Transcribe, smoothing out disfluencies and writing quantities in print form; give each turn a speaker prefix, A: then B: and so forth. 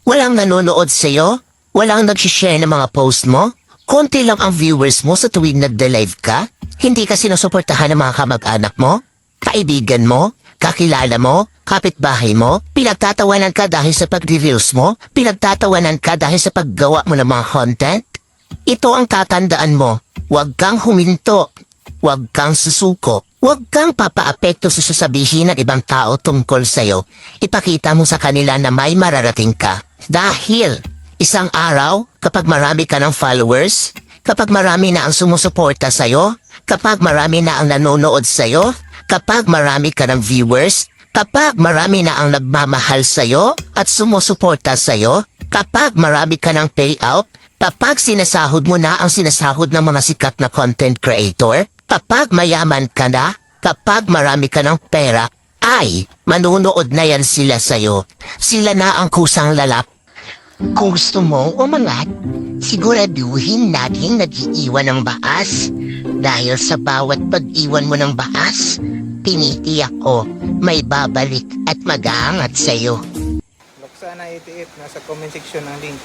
A: Walang nanonood sa'yo? Walang nag-share ng mga post mo? Konti lang ang viewers mo sa tuwing nagde-live ka? Hindi ka sinusuportahan ng mga kamag-anak mo? Kaibigan mo? Kakilala mo? Kapitbahay mo? Pinagtatawanan ka dahil sa pag-reels mo? Pinagtatawanan ka dahil sa paggawa mo ng mga content? Ito ang tatandaan mo. Huwag kang huminto. Huwag kang susuko. Huwag kang papaapekto sa sasabihin ng ibang tao tungkol sa'yo. Ipakita mo sa kanila na may mararating ka. Dahil isang araw, kapag marami ka ng followers, kapag marami na ang sumusuporta sa'yo, kapag marami na ang nanonood sa'yo, kapag marami ka ng viewers, kapag marami na ang nagmamahal sa'yo at sumusuporta sa'yo, kapag marami ka ng payout, kapag sinasahod mo na ang sinasahod ng mga sikat na content creator, kapag mayaman ka na, kapag marami ka ng pera, ay manunood na yan sila sa'yo. Sila na ang kusang lalap. Kung gusto mo umangat, siguraduhin natin nag-iiwan ng baas. Dahil sa bawat pag-iwan mo ng baas, tinitiyak ko may babalik at mag-aangat sa'yo.
B: Luksana 88, nasa comment section ang link.